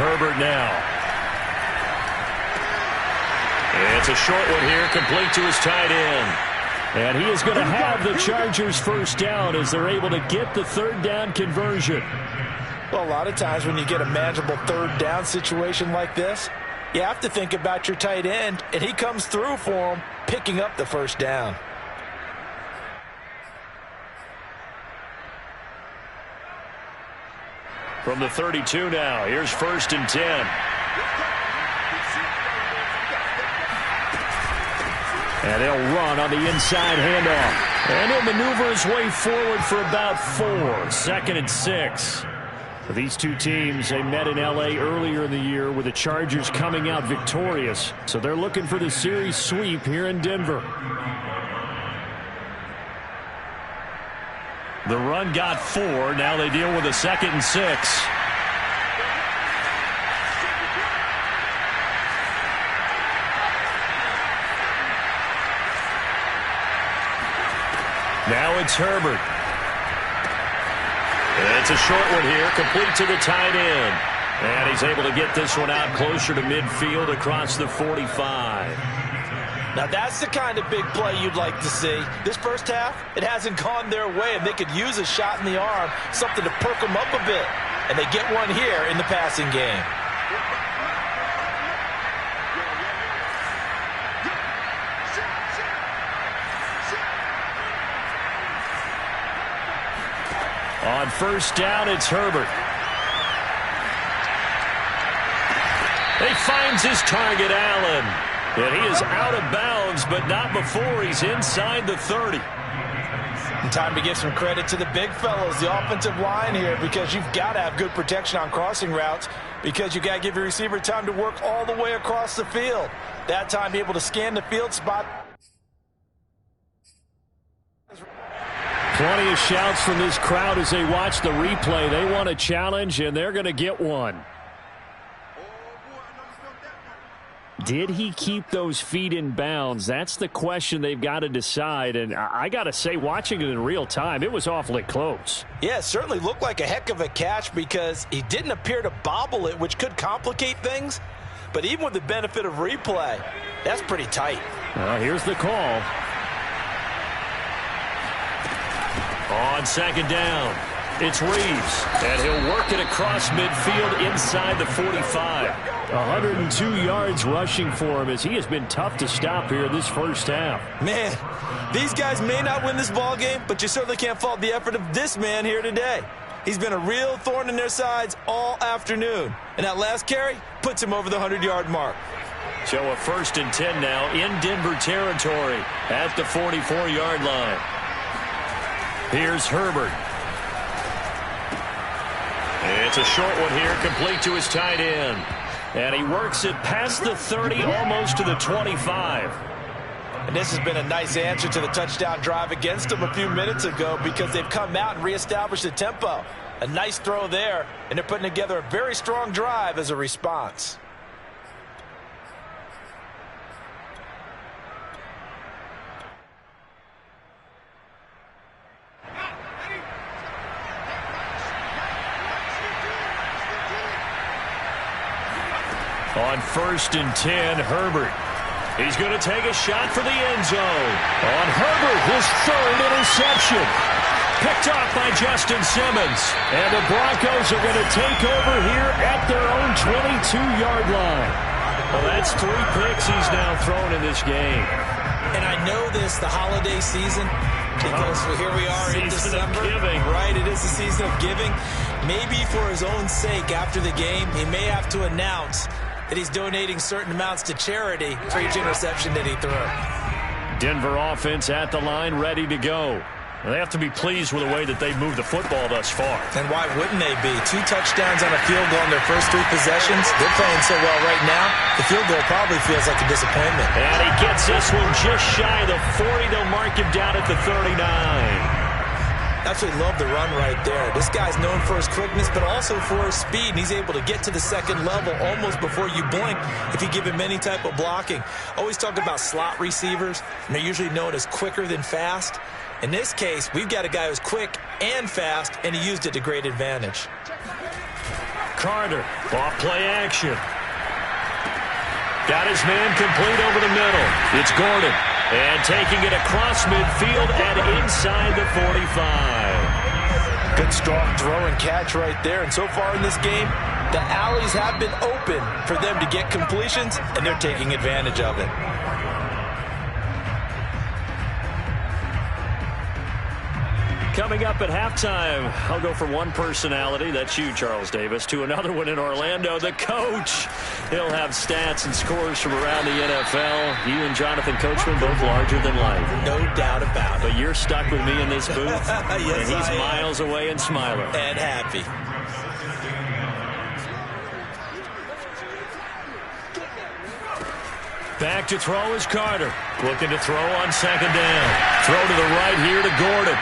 Herbert now. It's a short one here, complete to his tight end. And he is going to have the Chargers first down as they're able to get the third down conversion. Well, a lot of times when you get a manageable third down situation like this, you have to think about your tight end, and he comes through for him, picking up the first down. From the 32 now, here's 1st and 10. And they'll run on the inside handoff. And he'll maneuver his way forward for about 4. 2nd and 6. These two teams, they met in L.A. earlier in the year with the Chargers coming out victorious. So they're looking for the series sweep here in Denver. The run got 4. Now they deal with a 2nd and 6. Now it's Herbert. It's a short one here, complete to the tight end. And he's able to get this one out closer to midfield across the 45. Now that's the kind of big play you'd like to see. This first half, it hasn't gone their way, and they could use a shot in the arm, something to perk them up a bit. And they get one here in the passing game. On first down, it's Herbert. He finds his target, Allen. And he is out of bounds, but not before he's inside the 30. And time to give some credit to the big fellows, the offensive line here, because you've got to have good protection on crossing routes, because you got to give your receiver time to work all the way across the field. That time, be able to scan the field spot. Plenty of shouts from this crowd as they watch the replay. They want a challenge, and they're going to get one. Did he keep those feet in bounds? That's the question they've got to decide. And I got to say, watching it in real time, it was awfully close. Yeah, it certainly looked like a heck of a catch because he didn't appear to bobble it, which could complicate things. But even with the benefit of replay, that's pretty tight. Well, here's the call. On 2nd down, it's Reeves, and he'll work it across midfield inside the 45. 102 yards rushing for him as he has been tough to stop here in this first half. Man, these guys may not win this ball game, but you certainly can't fault the effort of this man here today. He's been a real thorn in their sides all afternoon, and that last carry puts him over the 100-yard mark. So a 1st and 10 now in Denver territory at the 44-yard line. Here's Herbert. It's a short one here, complete to his tight end. And he works it past the 30, almost to the 25. And this has been a nice answer to the touchdown drive against them a few minutes ago because they've come out and reestablished the tempo. A nice throw there, and they're putting together a very strong drive as a response. On 1st and 10, Herbert. He's going to take a shot for the end zone. On Herbert, his 3rd interception. Picked off by Justin Simmons. And the Broncos are going to take over here at their own 22-yard line. Well, that's 3 picks he's now thrown in this game. And I know this, the holiday season, because here we are in December. Right, it is the season of giving. Maybe for his own sake after the game, he may have to announce that he's donating certain amounts to charity for each interception that he threw. Denver offense at the line, ready to go. They have to be pleased with the way that they've moved the football thus far. And why wouldn't they be? 2 touchdowns on a field goal in their first 3 possessions. They're playing so well right now, the field goal probably feels like a disappointment. And he gets this one just shy of the 40. They'll mark him down at the 39. Absolutely love the run right there. This guy's known for his quickness, but also for his speed. And he's able to get to the second level almost before you blink if you give him any type of blocking. Always talk about slot receivers, and they're usually known as quicker than fast. In this case, we've got a guy who's quick and fast, and he used it to great advantage. Carter, off play action. Got his man complete over the middle. It's Gordon. And taking it across midfield and inside the 45. Good strong throw and catch right there. And so far in this game, the alleys have been open for them to get completions, and they're taking advantage of it. Coming up at halftime, I'll go from one personality, that's you, Charles Davis, to another one in Orlando, the coach. He'll have stats and scores from around the NFL. You and Jonathan Coachman, both larger than life. No doubt about it. But you're stuck with me in this booth, yes, and he's miles away and smiling. And happy. Back to throw is Carter. Looking to throw on second down. Throw to the right here to Gordon.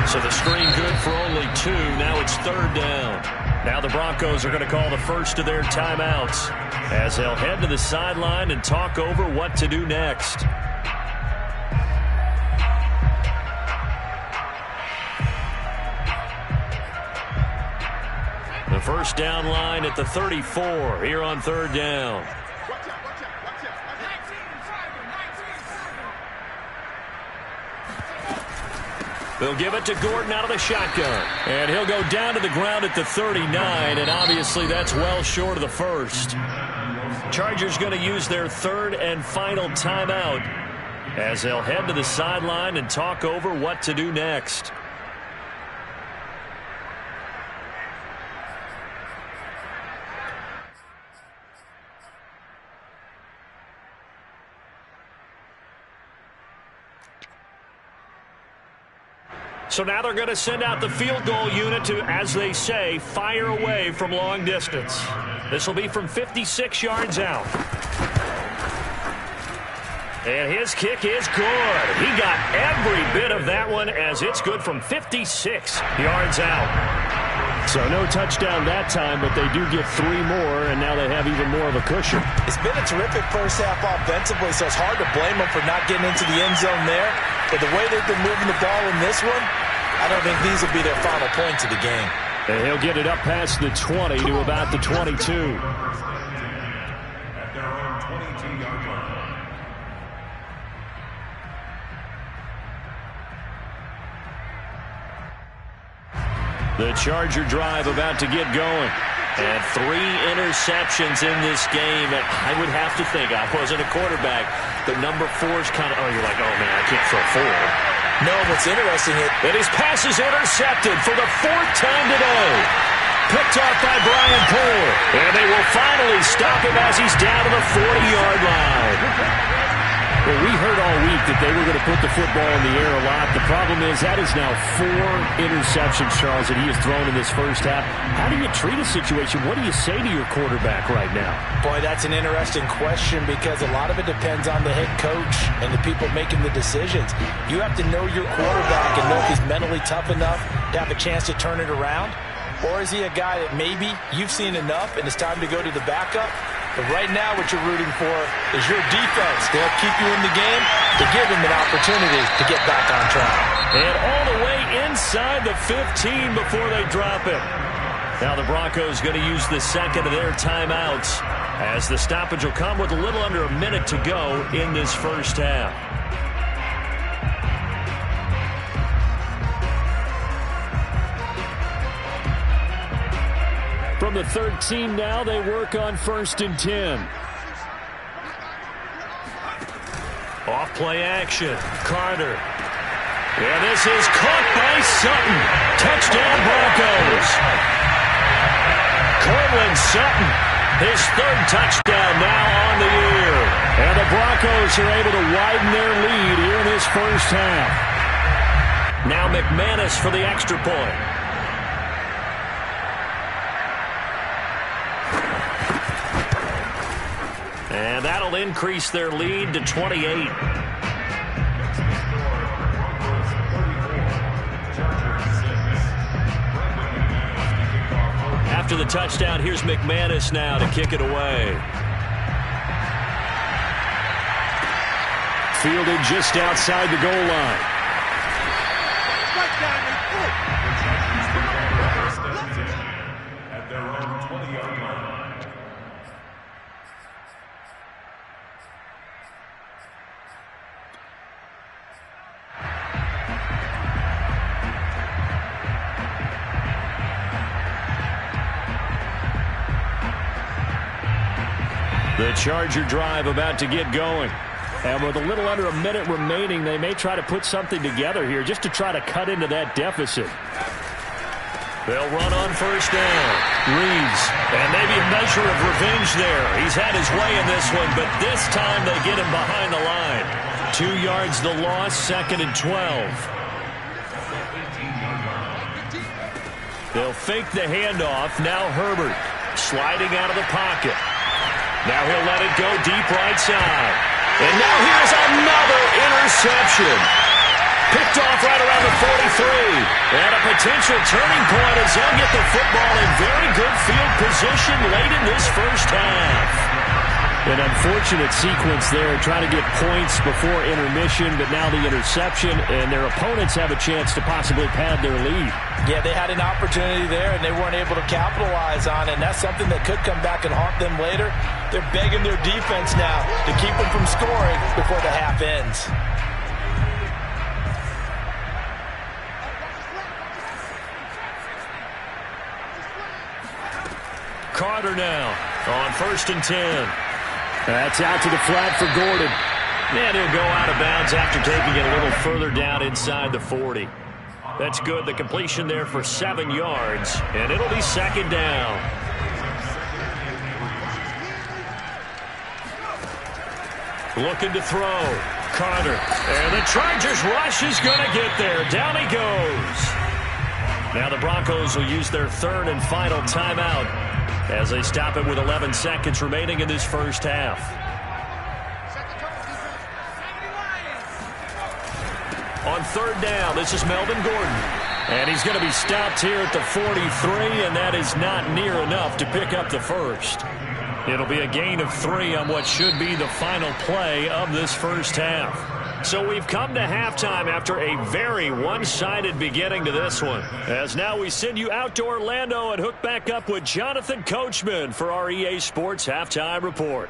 So the screen good for only 2. Now it's third down. Now the Broncos are going to call the first of their timeouts as they'll head to the sideline and talk over what to do next. The first down line at the 34 here on third down. They'll give it to Gordon out of the shotgun. And he'll go down to the ground at the 39, and obviously that's well short of the first. Chargers going to use their third and final timeout as they'll head to the sideline and talk over what to do next. So now they're going to send out the field goal unit to, as they say, fire away from long distance. This will be from 56 yards out. And his kick is good. He got every bit of that one as it's good from 56 yards out. So no touchdown that time, but they do get 3 more, and now they have even more of a cushion. It's been a terrific first half offensively, so it's hard to blame them for not getting into the end zone there. But the way they've been moving the ball in this one, I don't think these will be their final points of the game. And he'll get it up past the 20 to about the 22. At their own 22-yard line. The Charger drive about to get going. And 3 interceptions in this game. And I would have to think, I wasn't a quarterback, but number 4's kind of, you're like, oh, man, I can't throw 4. No, what's interesting is that his pass is intercepted for the 4th time today. Picked off by Brian Poole. And they will finally stop him as he's down to the 40-yard line. Well, we heard all week that they were going to put the football in the air a lot. The problem is that is now 4 interceptions, Charles, that he has thrown in this first half. How do you treat a situation? What do you say to your quarterback right now? Boy, that's an interesting question because a lot of it depends on the head coach and the people making the decisions. You have to know your quarterback and know if he's mentally tough enough to have a chance to turn it around. Or is he a guy that maybe you've seen enough and it's time to go to the backup? But right now what you're rooting for is your defense to help keep you in the game, to give him an opportunity to get back on track. And all the way inside the 15 before they drop it. Now the Broncos going to use the second of their timeouts as the stoppage will come with a little under a minute to go in this first half. From the 13 now, they work on 1st and 10. Off play action. Carter. Yeah, this is caught by Sutton. Touchdown Broncos. Cortland Sutton, his 3rd touchdown now on the year. And the Broncos are able to widen their lead here in this first half. Now McManus for the extra point. And that'll increase their lead to 28. After the touchdown, here's McManus now to kick it away. Fielded just outside the goal line. At their own The Charger drive about to get going. And with a little under a minute remaining, they may try to put something together here just to try to cut into that deficit. They'll run on first down. Reeves, and maybe a measure of revenge there. He's had his way in this one, but this time they get him behind the line. 2 yards the loss, 2nd and 12. They'll fake the handoff. Now Herbert sliding out of the pocket. Now he'll let it go deep right side. And now here's another interception. Picked off right around the 43. And a potential turning point as they'll get the football in very good field position late in this first half. An unfortunate sequence there, trying to get points before intermission, but now the interception, and their opponents have a chance to possibly pad their lead. Yeah, they had an opportunity there, and they weren't able to capitalize on it, and that's something that could come back and haunt them later. They're begging their defense now to keep them from scoring before the half ends. Carter now on 1st and 10. That's out to the flat for Gordon. And he'll go out of bounds after taking it a little further down inside the 40. That's good. The completion there for 7 yards. And it'll be 2nd down. Looking to throw. Carter. And the Chargers rush is going to get there. Down he goes. Now the Broncos will use their 3rd and final timeout as they stop it with 11 seconds remaining in this first half. On 3rd down, this is Melvin Gordon. And he's going to be stopped here at the 43, and that is not near enough to pick up the first. It'll be a gain of 3 on what should be the final play of this first half. So we've come to halftime after a very one-sided beginning to this one. As now we send you out to Orlando and hook back up with Jonathan Coachman for our EA Sports Halftime Report.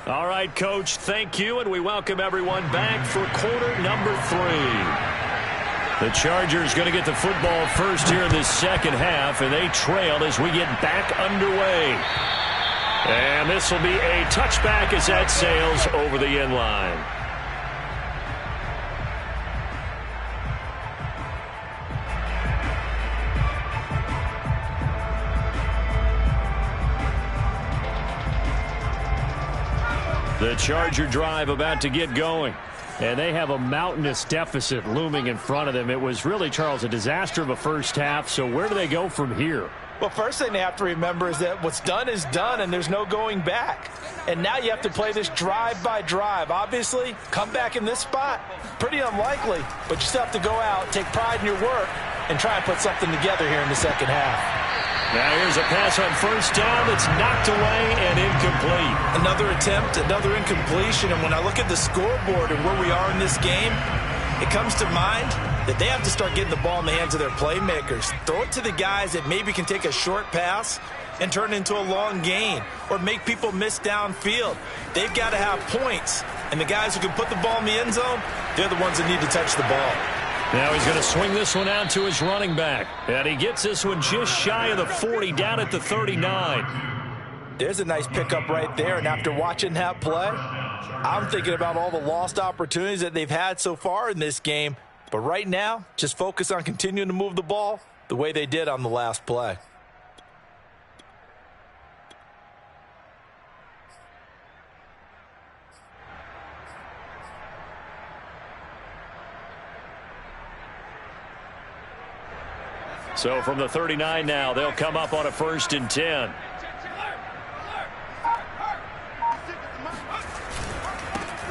All right, Coach, thank you, and we welcome everyone back for quarter number 3. The Chargers going to get the football first here in this second half, and they trail as we get back underway. And this will be a touchback as that sails over the end line. The Charger drive about to get going. And they have a mountainous deficit looming in front of them. It was really, Charles, a disaster of a first half. So where do they go from here? Well, first thing they have to remember is that what's done is done, and there's no going back. And now you have to play this drive by drive. Obviously, come back in this spot, pretty unlikely, but you still have to go out, take pride in your work, and try and put something together here in the second half. Now here's a pass on first down that's knocked away and incomplete. Another attempt, another incompletion, and when I look at the scoreboard and where we are in this game, it comes to mind that they have to start getting the ball in the hands of their playmakers. Throw it to the guys that maybe can take a short pass and turn it into a long gain or make people miss downfield. They've got to have points, and the guys who can put the ball in the end zone, they're the ones that need to touch the ball. Now he's going to swing this one out to his running back, and he gets this one just shy of the 40, down at the 39. There's a nice pickup right there, and after watching that play, I'm thinking about all the lost opportunities that they've had so far in this game. But right now, just focus on continuing to move the ball the way they did on the last play. So from the 39 now, they'll come up on a 1st and 10.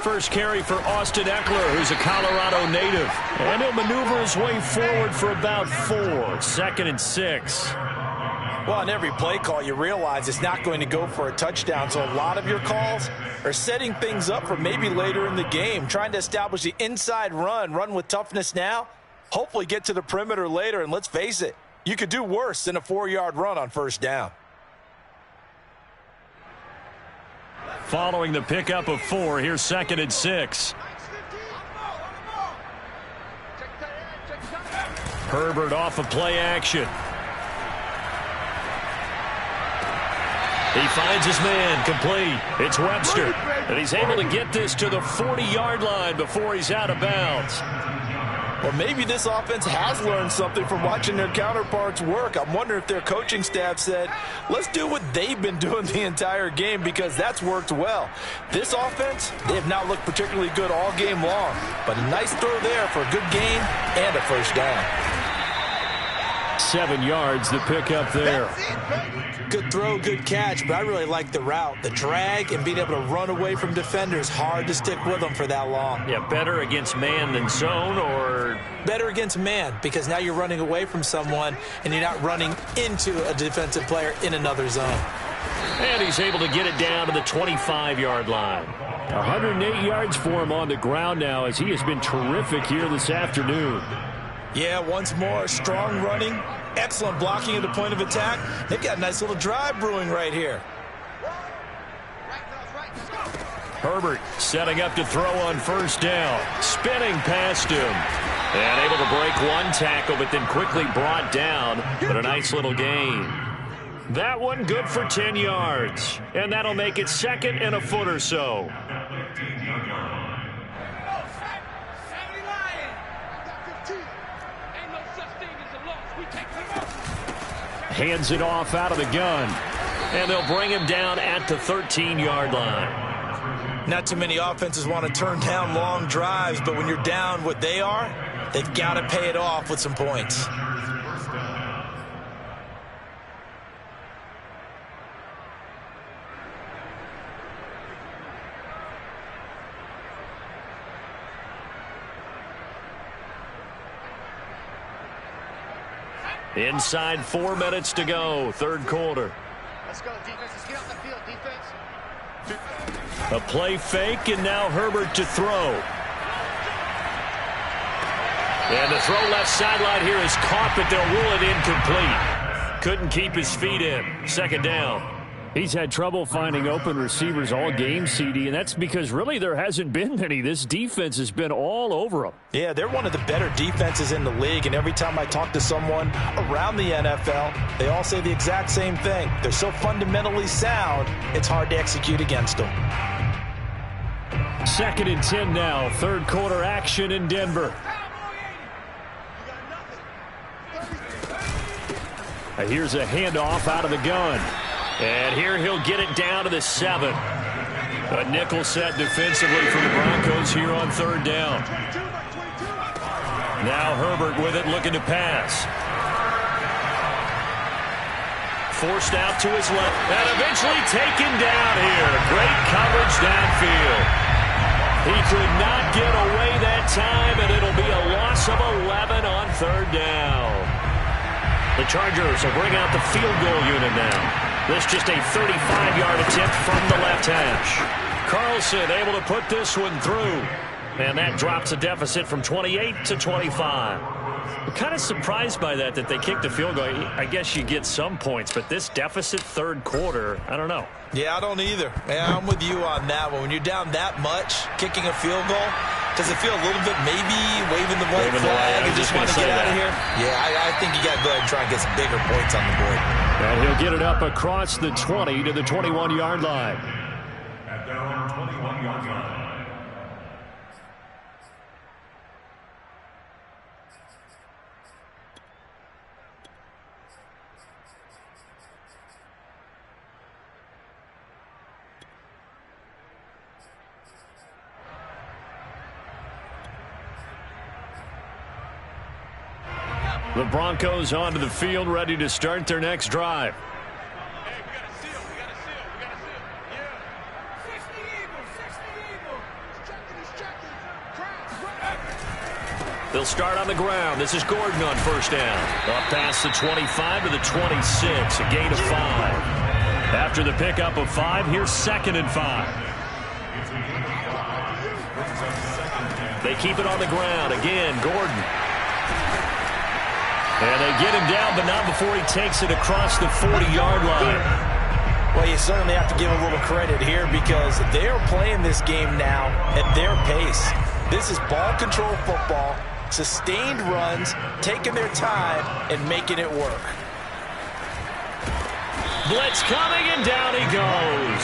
First carry for Austin Eckler, who's a Colorado native. And he'll maneuver his way forward for about 4. 2nd and 6. Well, on every play call, you realize it's not going to go for a touchdown. So a lot of your calls are setting things up for maybe later in the game, trying to establish the inside run with toughness now, hopefully get to the perimeter later. And let's face it, you could do worse than a 4-yard run on first down. Following the pickup of 4, here's 2nd and 6. Herbert off of play action. He finds his man, complete. It's Webster, and he's able to get this to the 40-yard line before he's out of bounds. Well, maybe this offense has learned something from watching their counterparts work. I'm wondering if their coaching staff said, let's do what they've been doing the entire game, because that's worked well. This offense, they have not looked particularly good all game long, but a nice throw there for a good gain and a first down. 7 yards to pick up there. Good throw, good catch, but I really like the route. The drag and being able to run away from defenders, hard to stick with them for that long. Yeah, better against man than zone, or? Better against man, because now you're running away from someone and you're not running into a defensive player in another zone. And he's able to get it down to the 25-yard line. 108 yards for him on the ground now, as he has been terrific here this afternoon. Yeah, once more, strong running, excellent blocking at the point of attack. They've got a nice little drive brewing right here. Herbert setting up to throw on first down. Spinning past him. And able to break one tackle, but then quickly brought down. But a nice little gain. That one good for 10 yards. And that'll make it second and a foot or so. Hands it off out of the gun. And they'll bring him down at the 13-yard line. Not too many offenses want to turn down long drives, but when you're down what they are, they've got to pay it off with some points. Inside 4 minutes to go, third quarter. Let's go, defense. Let's get off the field, defense. A play fake, and now Herbert to throw. And the throw left sideline here is caught, but they'll rule it incomplete. Couldn't keep his feet in. Second down. He's had trouble finding open receivers all game, CD, and that's because really there hasn't been many. This defense has been all over them. Yeah, they're one of the better defenses in the league, and every time I talk to someone around the NFL, they all say the exact same thing. They're so fundamentally sound, it's hard to execute against them. 2nd and 10 now, third quarter action in Denver. Here's a handoff out of the gun. And here he'll get it down to the 7. A nickel set defensively for the Broncos here on third down. Now Herbert with it, looking to pass. Forced out to his left, and eventually taken down here. Great coverage downfield. He could not get away that time, and it'll be a loss of 11 on third down. The Chargers will bring out the field goal unit now. This just a 35-yard attempt from the left hash. Carlson able to put this one through. And that drops a deficit from 28 to 25. I'm kind of surprised by that they kicked a field goal. I guess you get some points, but this deficit third quarter, I don't know. Yeah, I don't either. Yeah, I'm with you on that one. When you're down that much, kicking a field goal, does it feel a little bit maybe waving the white flag and just want to get out of here? Yeah, I think you got to go ahead and try and get some bigger points on the board. And he'll get it up across the 20 to the 21-yard line. At their own 21-yard line. The Broncos onto the field, ready to start their next drive. They'll start on the ground. This is Gordon on first down. Up past the 25 to the 26, a gain of 5. After the pickup of 5, here's 2nd and 5. They keep it on the ground. Again, Gordon. And they get him down, but not before he takes it across the 40-yard line. Well, you certainly have to give him a little credit here because they're playing this game now at their pace. This is ball control football, sustained runs, taking their time and making it work. Blitz coming, and down he goes.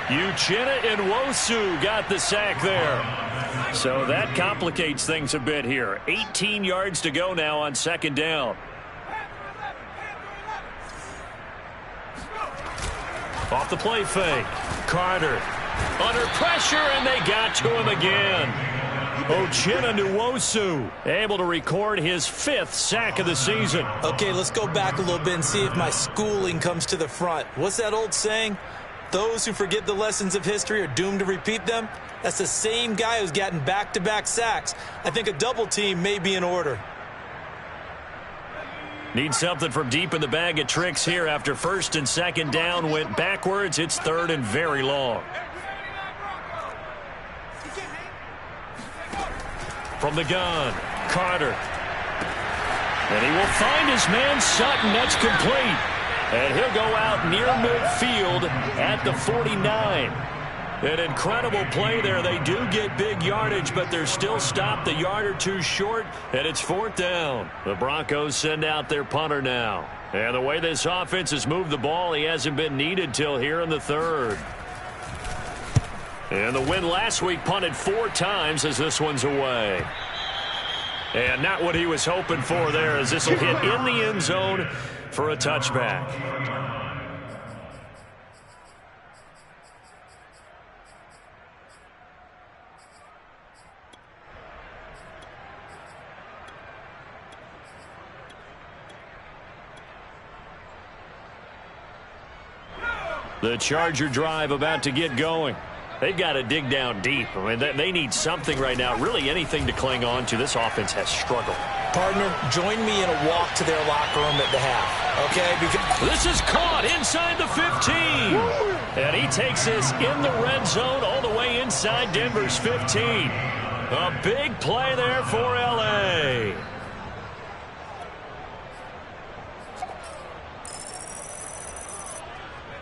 Uchenna Nwosu got the sack there. So that complicates things a bit here. 18 yards to go now on second down. Off the play fake. Carter under pressure, and they got to him again. Uchenna Nwosu able to record his 5th sack of the season. Okay, let's go back a little bit and see if my schooling comes to the front. What's that old saying? Those who forget the lessons of history are doomed to repeat them. That's the same guy who's gotten back-to-back sacks. I think a double team may be in order. Need something from deep in the bag of tricks here after first and second down went backwards. It's third and very long. From the gun, Carter. And he will find his man Sutton. That's complete. And he'll go out near midfield at the 49. An incredible play there. They do get big yardage, but they're still stopped a yard or two short, and it's 4th down. The Broncos send out their punter now. And the way this offense has moved the ball, he hasn't been needed till here in the 3rd. And the win last week punted 4 times as this one's away. And not what he was hoping for there, as this will hit in the end zone for a touchback. The Charger drive about to get going. They've got to dig down deep. I mean, they need something right now, really anything to cling on to. This offense has struggled. Partner, join me in a walk to their locker room at the half, okay? Because this is caught inside the 15. And he takes this in the red zone all the way inside Denver's 15. A big play there for L.A.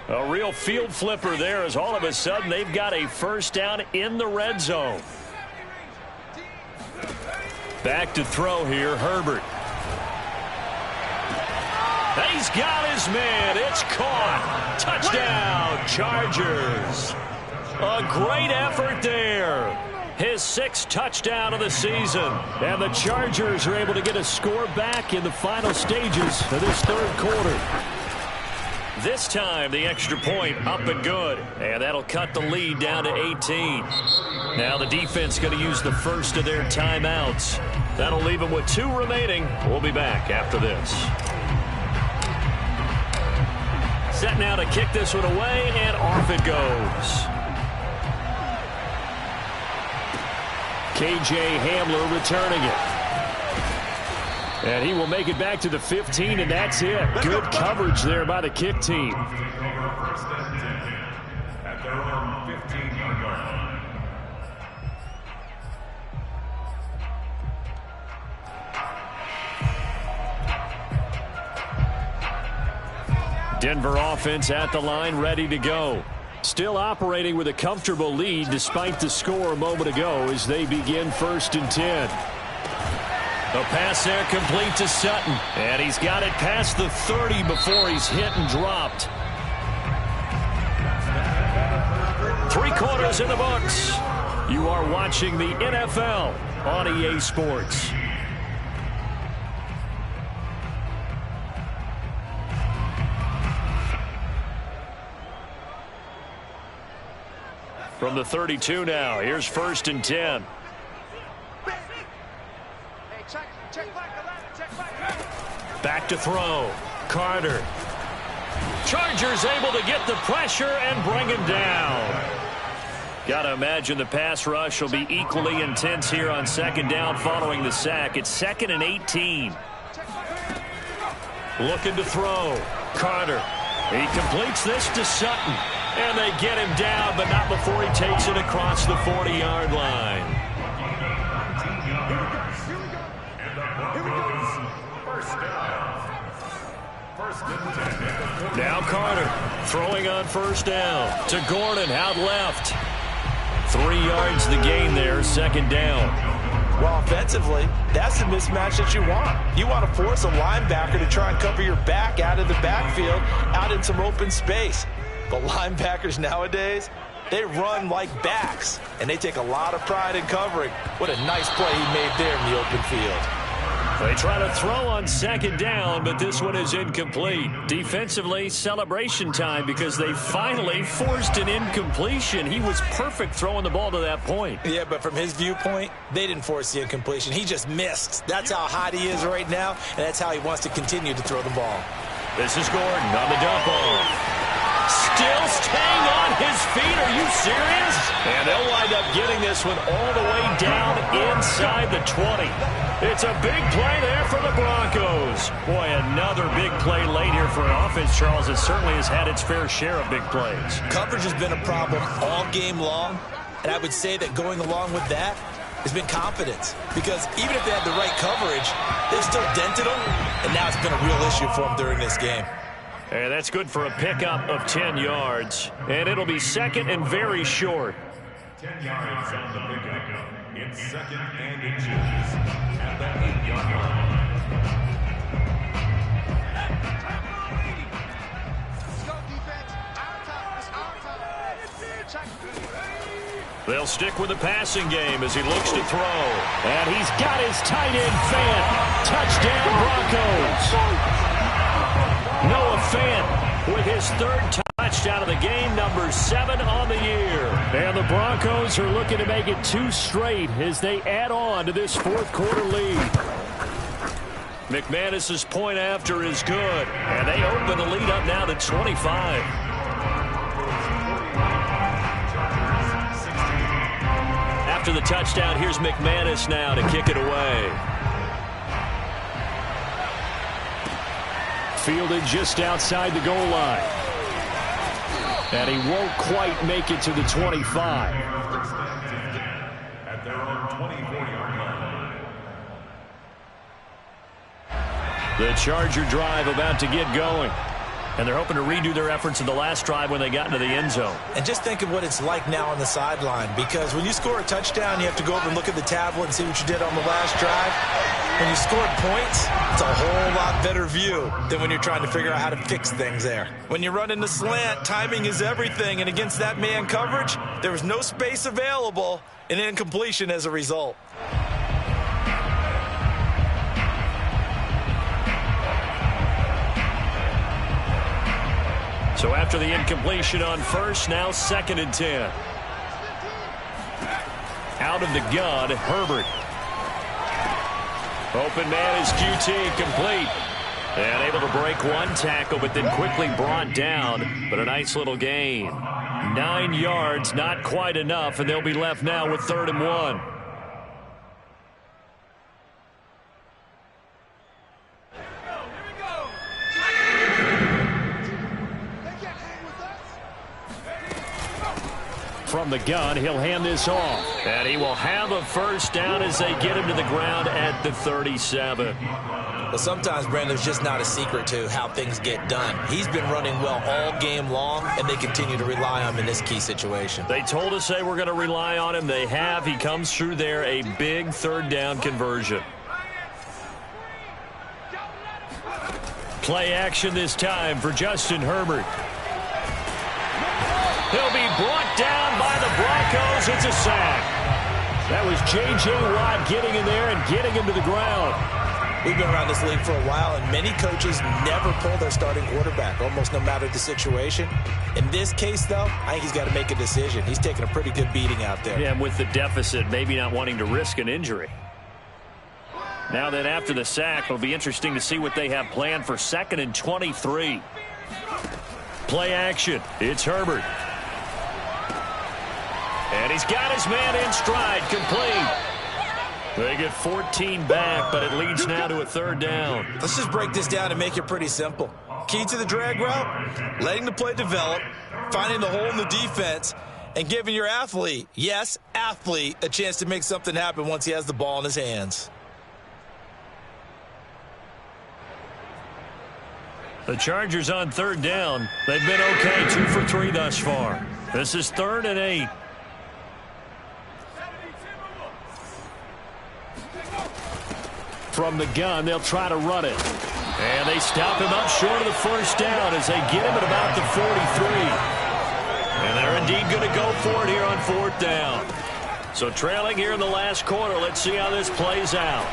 A real field flipper there, as all of a sudden they've got a first down in the red zone. Back to throw here, Herbert. He's got his man. It's caught. Touchdown, Chargers. A great effort there. His 6th touchdown of the season. And the Chargers are able to get a score back in the final stages of this 3rd quarter. This time, the extra point up and good. And that'll cut the lead down to 18. Now the defense going to use the first of their timeouts. That'll leave them with 2 remaining. We'll be back after this. Set now to kick this one away, and off it goes. K.J. Hamler returning it. And he will make it back to the 15, and that's it. Good coverage there by the kick team. At their own 15-yard line. Denver offense at the line, ready to go. Still operating with a comfortable lead despite the score a moment ago as they begin 1st and 10. The pass there complete to Sutton. And he's got it past the 30 before he's hit and dropped. 3 quarters in the books. You are watching the NFL on EA Sports. From the 32 now, here's 1st and 10. Back to throw. Carter. Chargers able to get the pressure and bring him down. Got to imagine the pass rush will be equally intense here on second down following the sack. It's 2nd and 18. Looking to throw. Carter. He completes this to Sutton. And they get him down, but not before he takes it across the 40-yard line. Now Carter throwing on first down to Gordon out left. 3 yards the gain there, second down. Well, defensively, that's the mismatch that you want. You want to force a linebacker to try and cover your back out of the backfield, out in some open space. But linebackers nowadays, they run like backs, and they take a lot of pride in covering. What a nice play he made there in the open field. They try to throw on second down, but this one is incomplete. Defensively, celebration time because they finally forced an incompletion. He was perfect throwing the ball to that point. Yeah, but from his viewpoint, they didn't force the incompletion. He just missed. That's how hot he is right now, and that's how he wants to continue to throw the ball. This is Gordon on the dump off. Still staying on his feet. Are you serious? And they'll wind up getting this one all the way down inside the 20. It's a big play there for the Broncos. Boy, another big play late here for an offense, Charles, that certainly has had its fair share of big plays. Coverage has been a problem all game long, and I would say that going along with that has been confidence. Because even if they had the right coverage, they've still dented them, and now it's been a real issue for them during this game. And that's good for a pickup of 10 yards. And it'll be second and very short. 10 yards on the pickup. It's second and inches at the 8-yard line. They'll stick with the passing game as he looks to throw. And he's got his tight end Fant. Touchdown Broncos. Noah Fant with his third touchdown of the game, number 7 on the year. And the Broncos are looking to make it 2 straight as they add on to this fourth quarter lead. McManus's point after is good, and they open the lead up now to 25. After the touchdown, here's McManus now to kick it away. Fielded just outside the goal line. And he won't quite make it to the 25. At their own 24-yard line. The Charger drive about to get going. And they're hoping to redo their efforts in the last drive when they got into the end zone. And just think of what it's like now on the sideline, because when you score a touchdown, you have to go over and look at the tablet and see what you did on the last drive. When you scored points, it's a whole lot better view than when you're trying to figure out how to fix things there. When you run in the slant, timing is everything, and against that man coverage, there was no space available, and incompletion as a result. So after the incompletion on first, now second and 10. Out of the gun, Herbert. Open man is QT, complete. And able to break one tackle, but then quickly brought down. But a nice little gain. 9 yards, not quite enough, and they'll be left now with 3rd and 1. From the gun, he'll hand this off. And he will have a first down as they get him to the ground at the 37. Well, sometimes, Brandon, there's just not a secret to how things get done. He's been running well all game long, and they continue to rely on him in this key situation. They told us they were going to rely on him. They have. He comes through there, a big 3rd down conversion. Play action this time for Justin Herbert. He'll be brought down by the Broncos. It's a sack. That was J.J. Watt getting in there and getting him to the ground. We've been around this league for a while, and many coaches never pull their starting quarterback, almost no matter the situation. In this case, though, I think he's got to make a decision. He's taking a pretty good beating out there. Yeah, and with the deficit, maybe not wanting to risk an injury. Now then, after the sack, it'll be interesting to see what they have planned for 2nd and 23. Play action. It's Herbert. And he's got his man in stride, complete. They get 14 back, but it leads now to a 3rd down. Let's just break this down and make it pretty simple. Key to the drag route, letting the play develop, finding the hole in the defense, and giving your athlete, yes, athlete, a chance to make something happen once he has the ball in his hands. The Chargers on 3rd down. They've been okay, 2 for 3 thus far. This is 3rd and 8. From the gun, they'll try to run it. And they stop him up short of the first down as they get him at about the 43. And they're indeed going to go for it here on 4th down. So trailing here in the last quarter. Let's see how this plays out.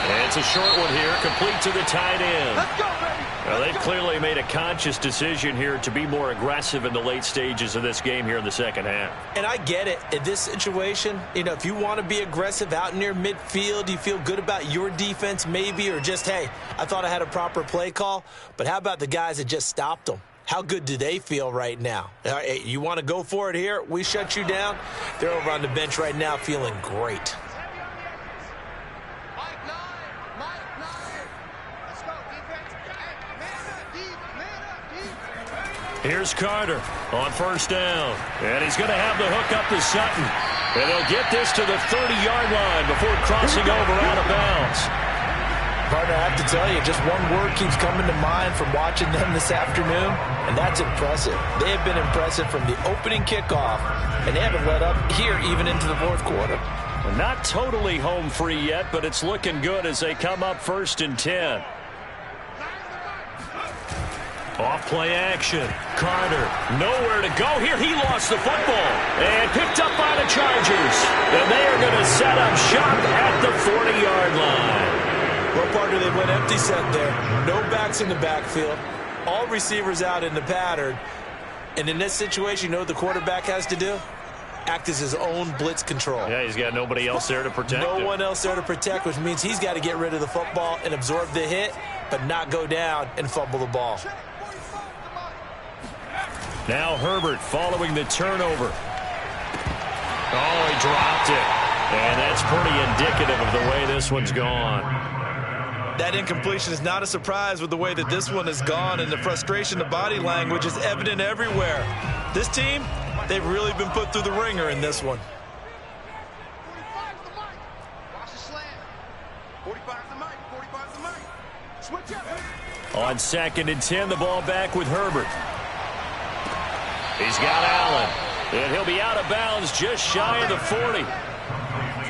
And it's a short one here, complete to the tight end. Let's go, baby. Well, they've clearly made a conscious decision here to be more aggressive in the late stages of this game here in the second half. And I get it. In this situation, you know, if you want to be aggressive out near midfield, you feel good about your defense maybe, or just, hey, I thought I had a proper play call. But how about the guys that just stopped them? How good do they feel right now? Hey, you want to go for it here? We shut you down. They're over on the bench right now feeling great. Here's Carter on 1st down. And he's going to have the hook up to Sutton. And they'll get this to the 30-yard line before crossing over out of bounds. Partner, I have to tell you, just one word keeps coming to mind from watching them this afternoon, and that's impressive. They have been impressive from the opening kickoff, and they haven't let up here even into the 4th quarter. Well, not totally home free yet, but it's looking good as they come up 1st and 10. Off play action. Carter, nowhere to go here. He lost the football and picked up by the Chargers. And they are going to set up shop at the 40-yard line. Well, partner, they went empty set there. No backs in the backfield. All receivers out in the pattern. And in this situation, you know what the quarterback has to do? Act as his own blitz control. Yeah, he's got nobody else there to protect him. No one else there to protect, which means he's got to get rid of the football and absorb the hit, but not go down and fumble the ball. Now Herbert following the turnover. Oh, he dropped it. And that's pretty indicative of the way this one's gone. That incompletion is not a surprise with the way that this one has gone, and the frustration, the body language is evident everywhere. This team, they've really been put through the ringer in this one. 45 the mic. Switch up. On 2nd and 10, the ball back with Herbert. He's got Allen, and he'll be out of bounds just shy of the 40.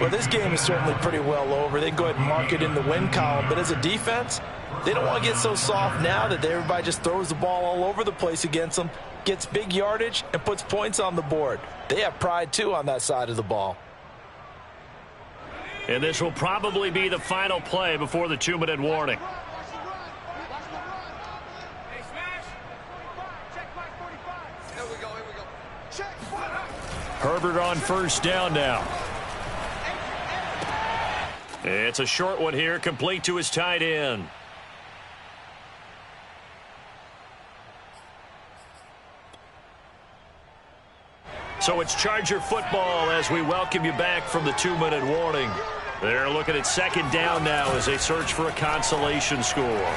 Well, this game is certainly pretty well over. They can go ahead and mark it in the win column, but as a defense, they don't want to get so soft now that everybody just throws the ball all over the place against them, gets big yardage, and puts points on the board. They have pride, too, on that side of the ball. And this will probably be the final play before the 2-minute warning. Herbert on 1st down now. It's a short one here, complete to his tight end. So it's Charger football as we welcome you back from the 2-minute warning. They're looking at 2nd down now as they search for a consolation score.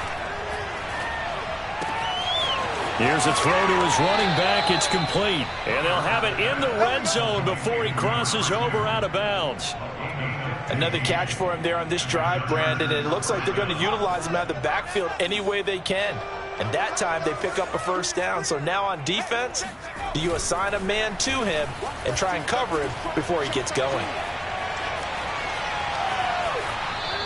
Here's a throw to his running back. It's complete. And they'll have it in the red zone before he crosses over out of bounds. Another catch for him there on this drive, Brandon. And it looks like they're going to utilize him out of the backfield any way they can. And that time they pick up a 1st down. So now on defense, do you assign a man to him and try and cover him before he gets going?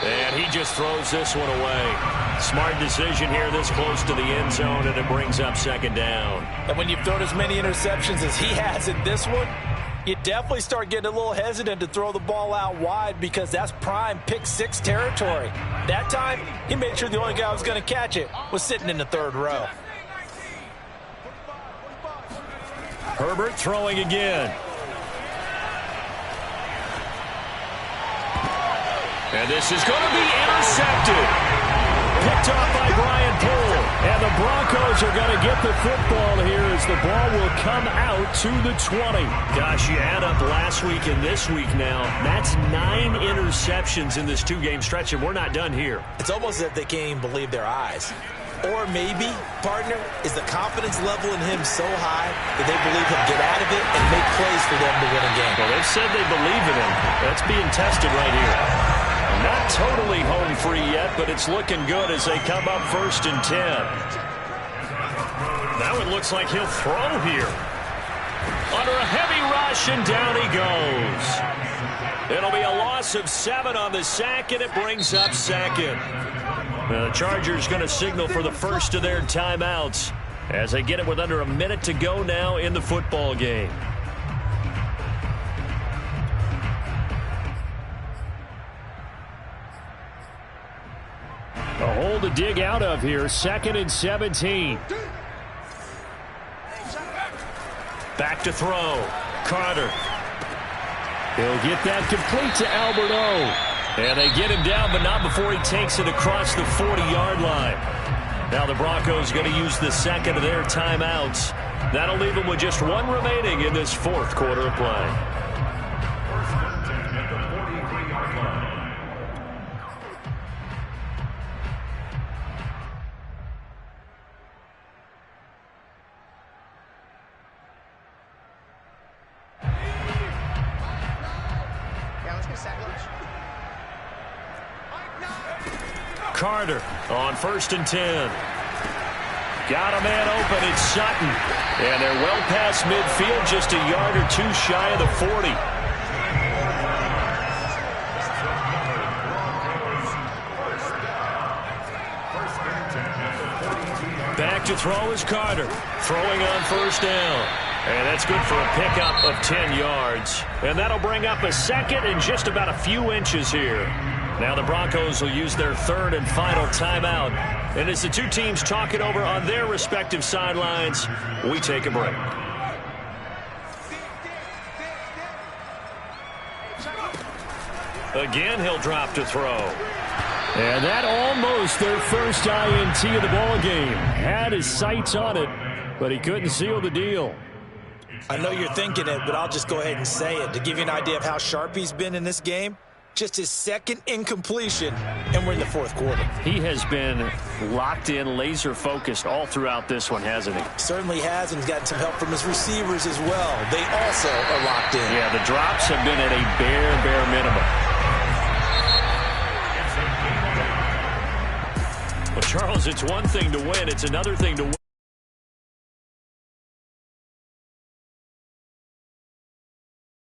And he just throws this one away. Smart decision here this close to the end zone, and it brings up 2nd down. And when you've thrown as many interceptions as he has in this one, you definitely start getting a little hesitant to throw the ball out wide because that's prime pick-6 territory. That time, he made sure the only guy who was going to catch it was sitting in the 3rd row. Herbert throwing again. And this is going to be intercepted. Picked off by Brian Poole. And the Broncos are going to get the football here as the ball will come out to the 20. Gosh, you add up last week and this week now. That's 9 interceptions in this 2-game stretch, and we're not done here. It's almost as if they can't even believe their eyes. Or maybe, partner, is the confidence level in him so high that they believe he'll get out of it and make plays for them to win a game. Well, they've said they believe in him. That's being tested right here. Not totally home free yet, but it's looking good as they come up 1st and 10. Now it looks like he'll throw here. Under a heavy rush, and down he goes. It'll be a loss of 7 on the sack, and it brings up second. The Chargers going to signal for the first of their timeouts as they get it with under a minute to go now in the football game. A hole to dig out of here. 2nd and 17. Back to throw. Carter. He'll get that complete to Albert O. And they get him down, but not before he takes it across the 40-yard line. Now the Broncos going to use the second of their timeouts. That'll leave them with just 1 remaining in this 4th quarter of play. Carter on 1st and 10. Got a man open. It's Sutton. And they're well past midfield, just a yard or 2 shy of the 40. Back to throw is Carter. Throwing on 1st down. And that's good for a pickup of 10 yards. And that'll bring up a 2nd and just about a few inches here. Now the Broncos will use their 3rd and final timeout. And as the two teams talk it over on their respective sidelines, we take a break. Again, he'll drop to throw. And that almost their first INT of the ball game. Had his sights on it, but he couldn't seal the deal. I know you're thinking it, but I'll just go ahead and say it. To give you an idea of how sharp he's been in this game, just his 2nd incompletion, and we're in the 4th quarter. He has been locked in, laser-focused all throughout this one, hasn't he? Certainly has, and he's gotten some help from his receivers as well. They also are locked in. Yeah, the drops have been at a bare minimum. Well, Charles, it's one thing to win. It's another thing to win.